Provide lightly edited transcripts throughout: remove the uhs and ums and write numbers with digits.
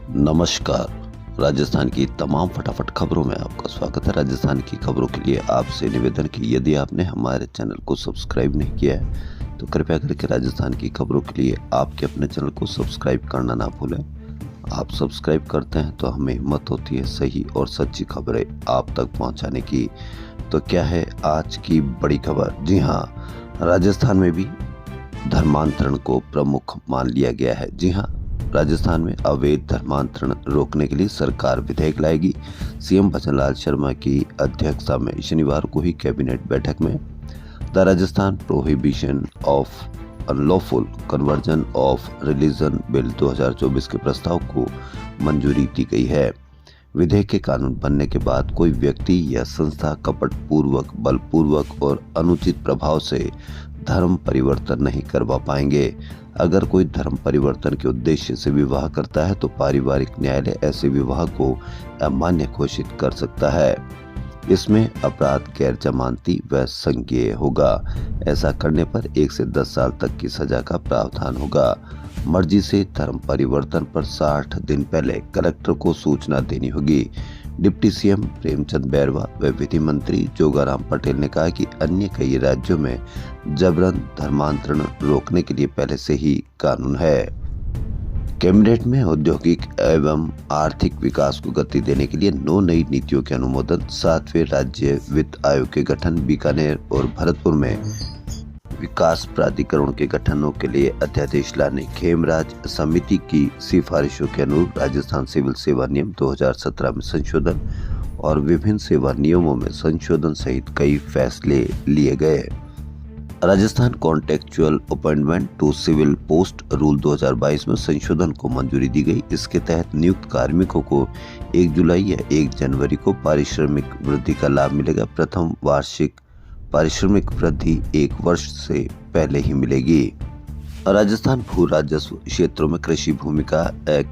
नमस्कार। राजस्थान की तमाम फटाफट खबरों में आपका स्वागत है। राजस्थान की खबरों के लिए आपसे निवेदन कि यदि आपने हमारे चैनल को सब्सक्राइब नहीं किया है तो कृपया करके राजस्थान की खबरों के लिए आपके अपने चैनल को सब्सक्राइब करना ना भूलें। आप सब्सक्राइब करते हैं तो हमें हिम्मत होती है सही और सच्ची खबरें आप तक पहुंचाने की। तो क्या है आज की बड़ी खबर? जी हाँ, राजस्थान में भी धर्मांतरण को प्रमुख मान लिया गया है। जी हाँ, राजस्थान में अवैध धर्मांतरण रोकने के लिए सरकार विधेयक लाएगी। सीएम भजनलाल शर्मा की अध्यक्षता में शनिवार को ही कैबिनेट बैठक में the Rajasthan prohibition of unlawful conversion of religion bill 2024 के प्रस्ताव को मंजूरी दी गई है। विधेयक के कानून बनने के बाद कोई व्यक्ति या संस्था कपटपूर्वक, बलपूर्वक और अनुचित प्रभाव से धर्म परिवर्तन नहीं करवा पाएंगे। अगर कोई धर्म परिवर्तन के उद्देश्य से विवाह करता है तो पारिवारिक न्यायालय ऐसे विवाह को अमान्य घोषित कर सकता है। इसमें अपराध गैर जमानती व संज्ञेय होगा। ऐसा करने पर 1 से 10 साल तक की सजा का प्रावधान होगा। मर्जी से धर्म परिवर्तन पर 60 दिन पहले कलेक्टर को सूचना देनी होगी। डिप्टी सीएम प्रेमचंद बैरवा व विधि मंत्री जोगाराम पटेल ने कहा कि अन्य कई राज्यों में जबरन धर्मांतरण रोकने के लिए पहले से ही कानून है। कैबिनेट में औद्योगिक एवं आर्थिक विकास को गति देने के लिए 9 नई नीतियों के अनुमोदन, 7वें राज्य वित्त आयोग के गठन, बीकानेर और भरतपुर में विकास प्राधिकरण के गठनों के लिए अध्यादेश लाने, खेमराज समिति की सिफारिशों के अनुरूप राजस्थान सिविल सेवा नियम 2017 में संशोधन और विभिन्न सेवा नियमों में संशोधन सहित कई फैसले लिए गए। Rajasthan contractual appointment to civil post rule 2022 में संशोधन को मंजूरी दी गई। इसके तहत नियुक्त कार्मिकों को 1 जुलाई या 1 जनवरी को पारिश्रमिक वृद्धि का लाभ मिलेगा। प्रथम वार्षिक पारिश्रमिक वृद्धि 1 वर्ष से पहले ही मिलेगी। राजस्थान भू राजस्व क्षेत्रों में कृषि भूमि का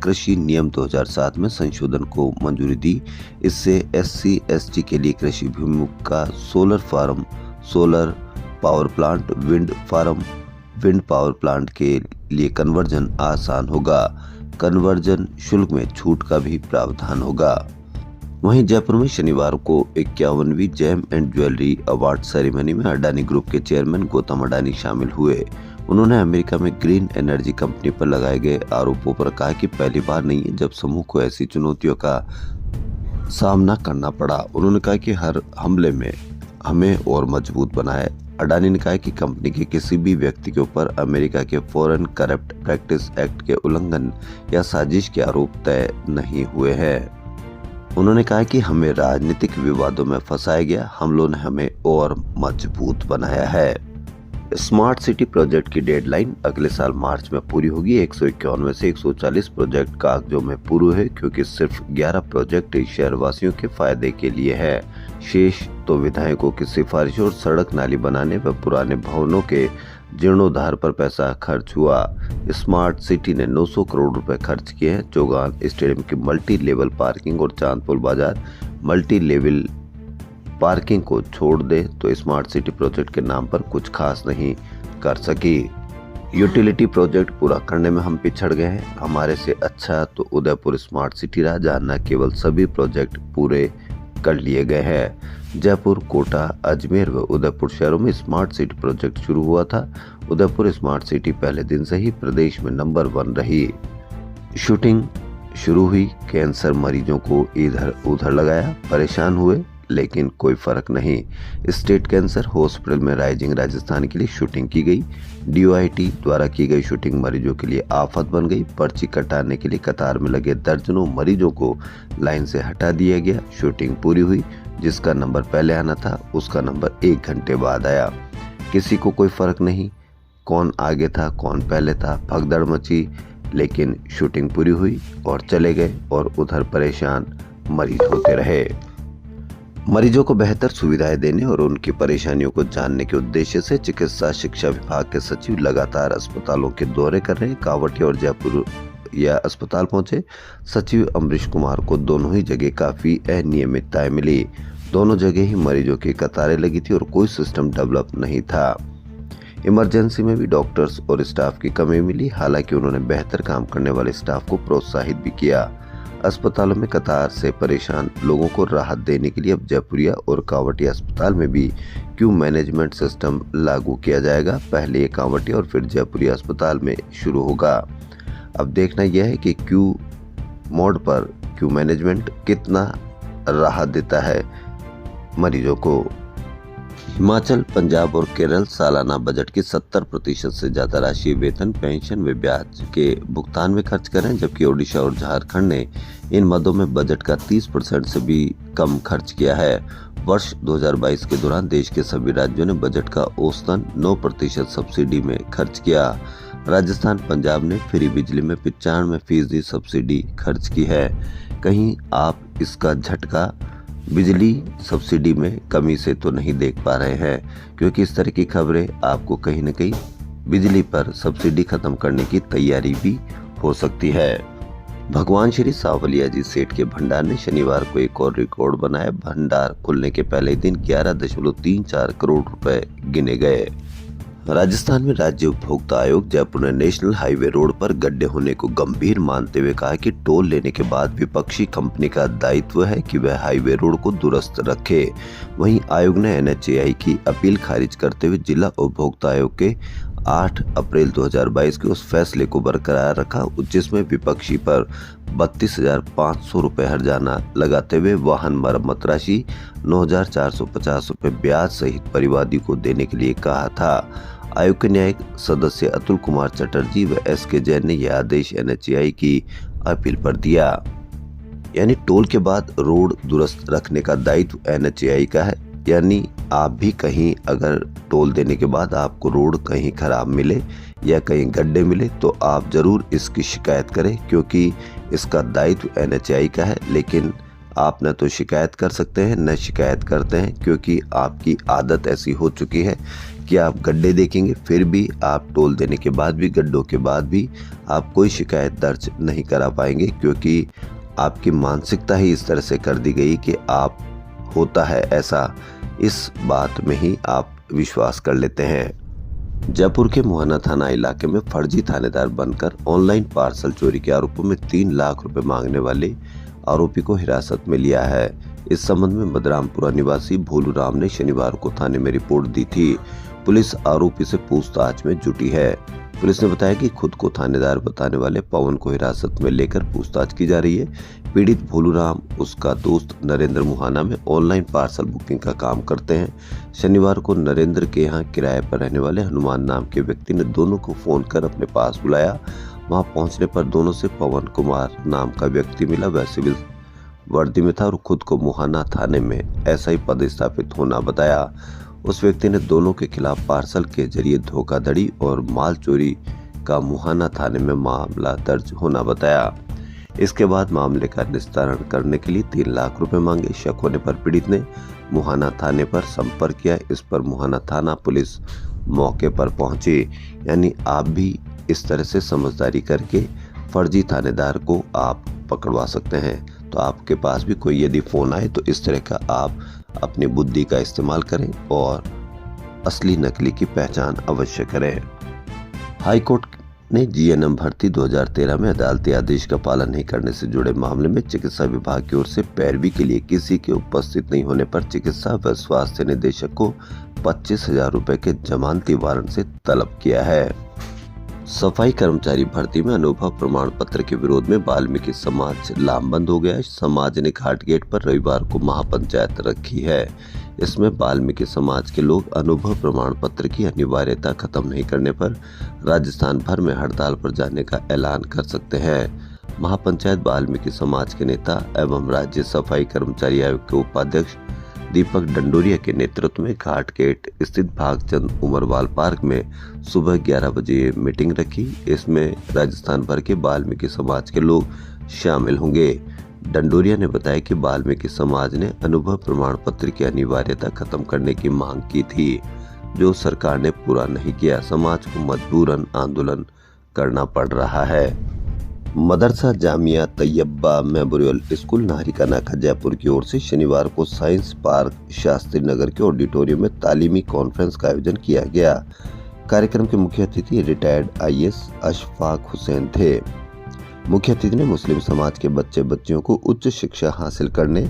कृषि नियम 2007 में संशोधन को मंजूरी दी। इससे SC ST के लिए कृषि भूमि का solar farm, solar power plant, wind farm, wind power plant के लिए कन्वर्जन आसान होगा। कन्वर्जन शुल्क में छूट का भी प्रावधान होगा। वहीं जयपुर में शनिवार को 51वीं gem and jewellery award ceremony में अडानी ग्रुप के चेयरमैन गौतम अडानी शामिल हुए। उन्होंने अमेरिका में ग्रीन एनर्जी कंपनी पर लगाए गए आरोपों पर कहा कि पहली बार नहीं है जब समूह को ऐसी चुनौतियों का सामना करना पड़ा। उन्होंने कहा कि हर हमले में हमें और मजबूत बनाया। अडानी ने कहा कि कंपनी के किसी भी व्यक्ति के ऊपर अमेरिका के फॉरेन करप्ट प्रैक्टिस एक्ट के उल्लंघन या साजिश के आरोप तय नहीं हुए हैं। उन्होंने कहा कि हमें राजनीतिक विवादों में फंसाया गया, हमलों ने हमें और मजबूत बनाया है। स्मार्ट सिटी प्रोजेक्ट की डेडलाइन अगले साल मार्च में पूरी होगी। 151 में से 140 प्रोजेक्ट कागजों में पूरे हैं क्योंकि सिर्फ 11 प्रोजेक्ट शहरवासियों के फायदे के लिए है। शेष तो विधायकों की सिफारिश और सड़क नाली बनाने व पुराने भवनों के जीर्णोद्धार पर पैसा खर्च हुआ। स्मार्ट सिटी ने 900 करोड़ रुपए खर्च किए हैं। चौगान स्टेडियम की मल्टी लेवल पार्किंग और चांदपुर बाजार मल्टी लेवल पार्किंग को छोड़ दे तो स्मार्ट सिटी प्रोजेक्ट के नाम पर कुछ खास नहीं कर सकी। यूटिलिटी प्रोजेक्ट पूरा करने में हम पिछड़ गए हैं। हमारे से अच्छा तो उदयपुर स्मार्ट सिटी रहा, जहां न केवल सभी प्रोजेक्ट पूरे कर लिए गए हैं। जयपुर, कोटा, अजमेर व उदयपुर शहरों में स्मार्ट सिटी प्रोजेक्ट शुरू हुआ था। उदयपुर स्मार्ट सिटी पहले दिन से ही प्रदेश में नंबर 1 रही। शूटिंग शुरू हुई, कैंसर मरीजों को इधर उधर लगाया, परेशान हुए लेकिन कोई फर्क नहीं। स्टेट कैंसर हॉस्पिटल में राइजिंग राजस्थान के लिए शूटिंग की गई। DOIT द्वारा की गई शूटिंग मरीजों के लिए आफत बन गई। पर्ची कटाने के लिए कतार में लगे दर्जनों मरीजों को लाइन से हटा दिया गया। शूटिंग पूरी हुई, जिसका नंबर पहले आना था उसका नंबर 1 घंटे बाद आया। किसी को कोई फर्क नहीं कौन आगे था कौन पहले था, भगदड़ मची, लेकिन शूटिंग पूरी हुई और चले गए और उधर परेशान मरीज होते रहे। मरीजों को बेहतर सुविधाएं देने और उनकी परेशानियों को जानने के उद्देश्य से चिकित्सा शिक्षा विभाग के सचिव लगातार अस्पतालों के दौरे कर रहे हैं। कावटिया और जयपुर या अस्पताल पहुंचे सचिव अमरीश कुमार को दोनों ही जगह काफी अनियमितताएं मिली। दोनों जगह ही मरीजों की कतारें लगी थी और कोई सिस्टम डेवलप नहीं था। इमरजेंसी में भी डॉक्टर्स और स्टाफ की कमी मिली, हालांकि उन्होंने बेहतर काम करने वाले स्टाफ को प्रोत्साहित भी किया। अस्पतालों में कतार से परेशान लोगों को राहत देने के लिए अब जयपुरिया और कांवटिया अस्पताल में भी क्यू मैनेजमेंट सिस्टम लागू किया जाएगा। पहले ये कांवटिया और फिर जयपुरिया अस्पताल में शुरू होगा। अब देखना यह है कि क्यू मोड पर क्यू मैनेजमेंट कितना राहत देता है मरीजों को। हिमाचल, पंजाब और केरल सालाना बजट की 70% से ज्यादा राशि वेतन, पेंशन व ब्याज के भुगतान में खर्च करें, जबकि ओडिशा और झारखंड ने इन मदों में बजट का 30% से भी कम खर्च किया है। वर्ष 2022 के दौरान देश के सभी राज्यों ने बजट का औसतन 9% सब्सिडी में खर्च किया। राजस्थान, पंजाब ने फ्री बिजली में 95% सब्सिडी खर्च की है। कहीं आप इसका झटका बिजली सब्सिडी में कमी से तो नहीं देख पा रहे हैं, क्योंकि इस तरह की खबरें आपको कहीं न कहीं बिजली पर सब्सिडी खत्म करने की तैयारी भी हो सकती है। भगवान श्री सांवलिया जी सेठ के भंडार ने शनिवार को एक और रिकॉर्ड बनाया। भंडार खुलने के पहले दिन 11.34 करोड़ रुपए गिने गए। राजस्थान में राज्य उपभोक्ता आयोग जयपुर ने नेशनल हाईवे रोड पर गड्ढे होने को गंभीर मानते हुए कहा कि टोल लेने के बाद विपक्षी कंपनी का दायित्व है कि वह हाईवे रोड को दुरुस्त रखे। वहीं आयोग ने NHAI की अपील खारिज करते हुए जिला उपभोक्ता आयोग के 8 अप्रैल 2022 के उस फैसले को बरकरार रखा, जिसमें विपक्षी पर 32,500 रुपए हर्जाना लगाते हुए वाहन मरम्मत राशि 9,450 रुपए ब्याज सहित परिवादी को देने के लिए कहा था। आयोग के न्यायिक सदस्य अतुल कुमार चटर्जी व SK जैन ने यह आदेश NHAI की अपील पर दिया। यानी टोल के बाद रोड दुरुस्त रखने का दायित्व NHAI का है। यानी आप भी कहीं अगर टोल देने के बाद आपको रोड कहीं खराब मिले या कहीं गड्ढे मिले तो आप जरूर इसकी शिकायत करें, क्योंकि इसका दायित्व NHAI का है। लेकिन आप न तो शिकायत कर सकते हैं न शिकायत करते हैं, क्योंकि आपकी आदत ऐसी हो चुकी है कि आप गड्ढे देखेंगे फिर भी आप टोल देने के बाद भी, गड्ढों के बाद भी आप कोई शिकायत दर्ज नहीं करा पाएंगे, क्योंकि आपकी मानसिकता ही इस तरह से कर दी गई कि आप होता है ऐसा, इस बात में ही आप विश्वास कर लेते हैं। जयपुर के मुहाना थाना इलाके में फर्जी थानेदार बनकर ऑनलाइन पार्सल चोरी के आरोपों में 3 लाख रुपए मांगने वाले आरोपी को हिरासत में लिया है। इस संबंध में मदरामपुरा निवासी भोलू राम ने शनिवार को थाने में रिपोर्ट दी थी। पुलिस आरोपी से पूछताछ में जुटी है। पुलिस ने बताया कि खुद को थानेदार बताने वाले पवन को हिरासत में लेकर पूछताछ की जा रही है। पीड़ित भोलू राम उसका दोस्त नरेंद्र मुहाना में ऑनलाइन पार्सल बुकिंग का काम करते हैं। शनिवार को नरेंद्र के यहाँ किराए पर रहने वाले हनुमान नाम के व्यक्ति ने दोनों को फोन कर अपने पास बुलाया। वहां पहुंचने पर दोनों से पवन कुमार नाम का व्यक्ति मिला। वह सिविल वर्दी में था और खुद को मुहाना थाने में SI पदस्थापित होना बताया। उस व्यक्ति ने दोनों के खिलाफ पार्सल के जरिए धोखाधड़ी और माल चोरी का मुहाना थाने में मामला दर्ज होना बताया। इसके बाद मामले का निस्तारण करने के लिए 3 लाख रुपए मांगे। शक होने पर पीड़ित ने मुहाना थाने पर संपर्क किया। इस पर मुहाना थाना पुलिस मौके पर पहुंची। यानी आप भी इस तरह से समझदारी करके फर्जी थानेदार को आप पकड़वा सकते हैं। तो आपके पास भी कोई यदि फोन आए तो इस तरह का आप अपनी बुद्धि का इस्तेमाल करें और असली नकली की पहचान अवश्य करें। हाईकोर्ट ने GNM भर्ती 2013 में अदालती आदेश का पालन नहीं करने से जुड़े मामले में चिकित्सा विभाग की ओर से पैरवी के लिए किसी के उपस्थित नहीं होने पर चिकित्सा व स्वास्थ्य निदेशक को 25,000 रुपए के जमानती वारंट से तलब किया है। सफाई कर्मचारी भर्ती में अनुभव प्रमाण पत्र के विरोध में वाल्मीकि समाज लामबंद हो गया है। समाज ने घाट गेट पर रविवार को महापंचायत रखी है। इसमें वाल्मीकि समाज के लोग अनुभव प्रमाण पत्र की अनिवार्यता खत्म नहीं करने पर राजस्थान भर में हड़ताल पर जाने का ऐलान कर सकते हैं। महापंचायत वाल्मीकि समाज के नेता एवं राज्य सफाई कर्मचारी आयोग के उपाध्यक्ष दीपक डंडोरिया के नेतृत्व में घाट गेट स्थित भागचंद उमरवाल पार्क में सुबह 11 बजे मीटिंग रखी। इसमें राजस्थान भर के वाल्मीकि समाज के लोग शामिल होंगे। डंडोरिया ने बताया कि वाल्मीकि समाज ने अनुभव प्रमाण पत्र की अनिवार्यता खत्म करने की मांग की थी, जो सरकार ने पूरा नहीं किया। समाज को मजबूरन आंदोलन करना पड़ रहा है। मदरसा जामिया तैयबा मेमोरियल स्कूल नाहरिका नाका जयपुर की ओर से शनिवार को साइंस पार्क शास्त्री नगर के ऑडिटोरियम में तालीमी कॉन्फ्रेंस का आयोजन किया गया। कार्यक्रम के मुख्य अतिथि रिटायर्ड आईएएस अशफाक हुसैन थे। मुख्य अतिथि ने मुस्लिम समाज के बच्चे बच्चियों को उच्च शिक्षा हासिल करने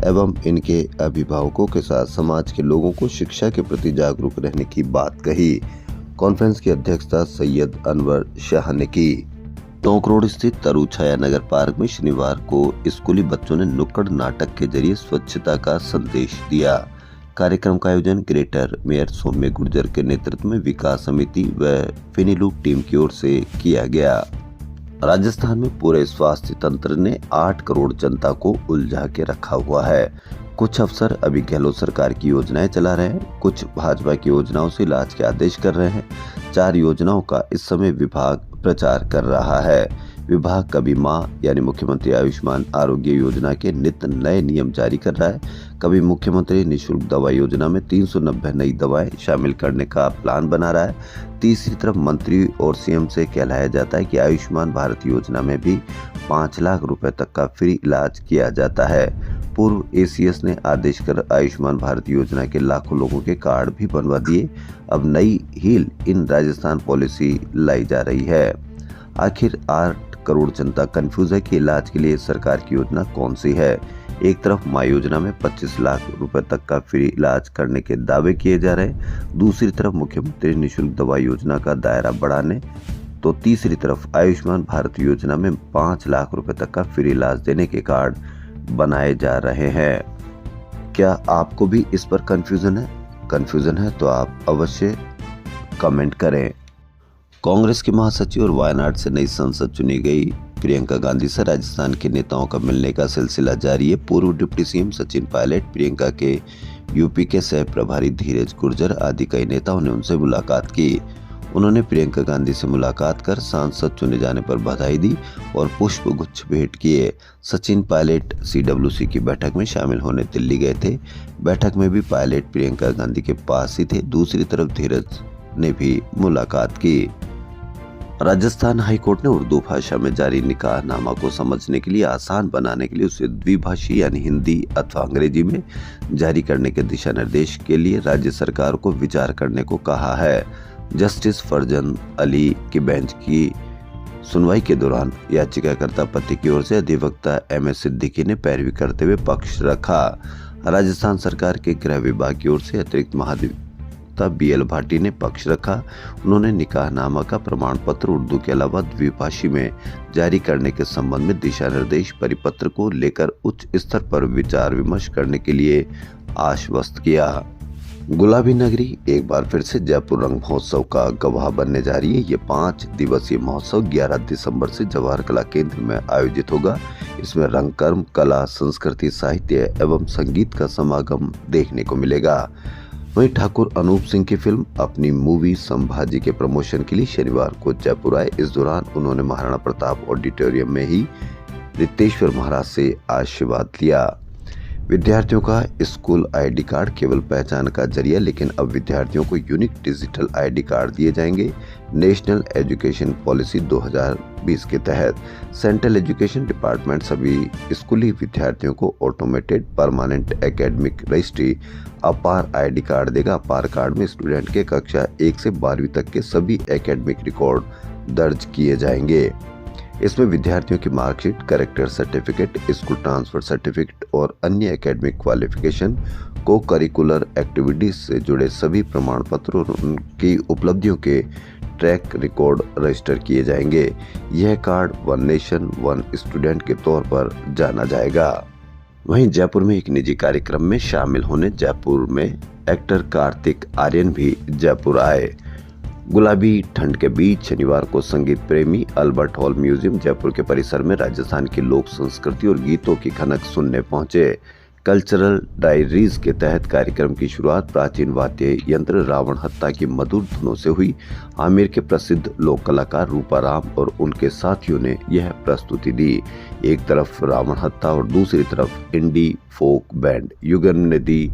एवं इनके अभिभावकों के साथ समाज के लोगों को शिक्षा के प्रति जागरूक रहने की बात कही। कॉन्फ्रेंस की अध्यक्षता सैयद अनवर शाह ने की। टोंक रोड स्थित तरुछाया नगर पार्क में शनिवार को स्कूली बच्चों ने नुक्कड़ नाटक के जरिए स्वच्छता का संदेश दिया। कार्यक्रम का आयोजन ग्रेटर मेयर सौम्य गुर्जर के नेतृत्व में विकास समिति व फिनिलू टीम की ओर से किया गया। राजस्थान में पूरे स्वास्थ्य तंत्र ने 8 करोड़ जनता को उलझा के रखा हुआ है। कुछ अफसर अभी गहलोत सरकार की योजनाएं चला रहे हैं, कुछ भाजपा की योजनाओं से इलाज के आदेश कर रहे हैं। 4 योजनाओं का इस समय विभाग प्रचार कर रहा है। विभाग कभी मां यानी मुख्यमंत्री आयुष्मान आरोग्य योजना के नित्य नए नियम जारी कर रहा है, कभी मुख्यमंत्री निःशुल्क दवा योजना में 390 नई दवाएं शामिल करने का प्लान बना रहा है। तीसरी तरफ मंत्री और सीएम से कहलाया जाता है कि आयुष्मान भारत योजना में भी 5 लाख रुपए तक का फ्री इलाज किया जाता है। पूर्व एसीएस ने आदेश कर आयुष्मान भारत योजना के लाखों लोगों के कार्ड भी बनवा दिए। अब नई हील इन राजस्थान पॉलिसी लाई जा रही है। आखिर 8 करोड़ जनता कंफ्यूज है कि इलाज के लिए सरकार की योजना कौन सी है। एक तरफ मां योजना में 25 लाख रुपए तक का फ्री इलाज करने के दावे किए जा रहे हैं, दूसरी तरफ मुख्यमंत्री निःशुल्क दवा योजना का दायरा बढ़ाने, तो तीसरी तरफ आयुष्मान भारत योजना में 5 लाख रुपए तक का फ्री इलाज देने के कार्ड बनाए जा रहे हैं। क्या आपको भी इस पर कंफ्यूजन है तो आप अवश्य कमेंट करें। कांग्रेस के महासचिव और वायनाड से नई सांसद चुनी गई प्रियंका गांधी से राजस्थान के नेताओं का मिलने का सिलसिला जारी है। पूर्व डिप्टी सीएम सचिन पायलट, प्रियंका के यूपी के सह प्रभारी धीरज गुर्जर आदि कई नेताओं ने उनसे मुलाकात की। उन्होंने प्रियंका गांधी से मुलाकात कर सांसद चुने जाने पर बधाई दी और पुष्प गुच्छ भेंट किए। सचिन पायलट सीडब्ल्यूसी की बैठक में शामिल होने दिल्ली गए थे। बैठक में भी पायलट प्रियंका गांधी के पास ही थे। दूसरी तरफ धीरज ने भी मुलाकात की। राजस्थान हाईकोर्ट ने उर्दू भाषा में जारी निकाहनामा को समझने के लिए आसान बनाने के लिए उसे द्विभाषी यानी हिंदी अथवा अंग्रेजी में जारी करने के दिशा निर्देश के लिए राज्य सरकार को विचार करने को कहा है। जस्टिस फरजंद अली की बेंच की सुनवाई के दौरान याचिकाकर्ता पति की ओर से अधिवक्ता एमएस सिद्दीकी ने पैरवी करते हुए पक्ष रखा। राजस्थान सरकार के गृह विभाग की ओर से अतिरिक्त महाधिवक्ता बीएल भाटी ने पक्ष रखा। उन्होंने निकाहनामा का प्रमाण पत्र उर्दू के अलावा द्विभाषी में जारी करने के संबंध में दिशा निर्देश परिपत्र को लेकर उच्च स्तर पर विचार विमर्श करने के लिए आश्वस्त किया। गुलाबी नगरी एक बार फिर से जयपुर रंग महोत्सव का गवाह बनने जा रही है। ये 5 दिवसीय महोत्सव 11 दिसंबर से जवाहर कला केंद्र में आयोजित होगा। इसमें रंगकर्म, कला, संस्कृति, साहित्य एवं संगीत का समागम देखने को मिलेगा। वहीं ठाकुर अनूप सिंह की फिल्म अपनी मूवी संभाजी के प्रमोशन के लिए शनिवार को जयपुर आए। इस दौरान उन्होंने महाराणा प्रताप ऑडिटोरियम में ही रितेश्वर महाराज से आशीर्वाद लिया। विद्यार्थियों का स्कूल आईडी कार्ड केवल पहचान का जरिया, लेकिन अब विद्यार्थियों को यूनिक डिजिटल आईडी कार्ड दिए जाएंगे। नेशनल एजुकेशन पॉलिसी 2020 के तहत सेंट्रल एजुकेशन डिपार्टमेंट सभी स्कूली विद्यार्थियों को ऑटोमेटेड परमानेंट एकेडमिक रजिस्ट्री अपार आईडी कार्ड देगा। अपार कार्ड में स्टूडेंट के कक्षा 1 से 12वीं तक के सभी एकेडमिक रिकॉर्ड दर्ज किए जाएंगे। इसमें विद्यार्थियों की marksheet, character certificate, school transfer certificate और अन्य एकेडमिक क्वालिफिकेशन, को करिकुलर एक्टिविटीज से जुड़े सभी प्रमाण पत्र और उनकी उपलब्धियों के ट्रैक रिकॉर्ड रजिस्टर किए जाएंगे। यह card one nation one student के तौर पर जाना जाएगा। वहीं जयपुर में एक निजी कार्यक्रम में शामिल होने जयपुर में एक्टर कार्तिक आर्यन भी जयपुर आए। गुलाबी ठंड के बीच शनिवार को संगीत प्रेमी अल्बर्ट हॉल म्यूजियम जयपुर के परिसर में राजस्थान की लोक संस्कृति और गीतों की खनक सुनने पहुंचे। कल्चरल डायरीज के तहत कार्यक्रम की शुरुआत प्राचीन वाद्य यंत्र रावण हत्ता की मधुर धुनों से हुई। आमेर के प्रसिद्ध लोक कलाकार रूपाराम और उनके साथियों ने यह प्रस्तुति दी। एक तरफ रावण हत्ता और दूसरी तरफ इंडी फोक बैंड युगन ने दी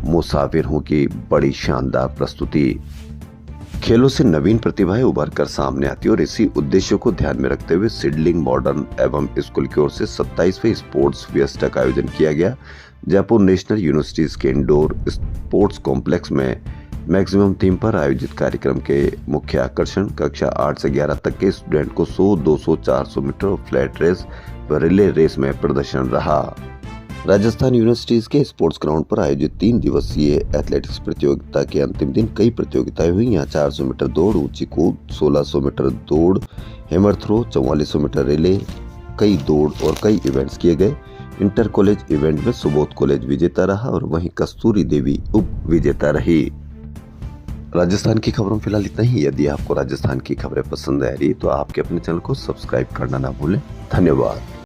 मुसाफिरों की बड़ी शानदार प्रस्तुति। खेलों से नवीन प्रतिभाएं उभर कर सामने आती और इसी उद्देश्य को ध्यान में रखते हुए सिडलिंग मॉडर्न एवं स्कूल की ओर से 27वें स्पोर्ट्स फिएस्टा का आयोजन किया गया। जयपुर नेशनल यूनिवर्सिटीज के इंडोर स्पोर्ट्स कॉम्प्लेक्स में मैक्सिमम थीम पर आयोजित कार्यक्रम के मुख्य आकर्षण कक्षा 8 से 11 तक के स्टूडेंट को 100, 200, 400 मीटर फ्लैट रेस व रिले रेस में प्रदर्शन रहा। राजस्थान यूनिवर्सिटीज के स्पोर्ट्स ग्राउंड पर आयोजित 3 दिवसीय एथलेटिक्स प्रतियोगिता के अंतिम दिन कई प्रतियोगिताएं हुई। यहाँ 400 मीटर दौड़, ऊंची कूद, 1600 मीटर दौड़, हैमर थ्रो, 4400 मीटर रिले, कई दौड़ और कई इवेंट्स किए गए। इंटर कॉलेज इवेंट में सुबोध कॉलेज विजेता रहा और वहीं कस्तूरी देवी उप विजेता रही। राजस्थान की खबरों फिलहाल इतना ही। यदि आपको राजस्थान की खबरें पसंद आ रही तो आपके अपने चैनल को सब्सक्राइब करना ना भूलें। धन्यवाद।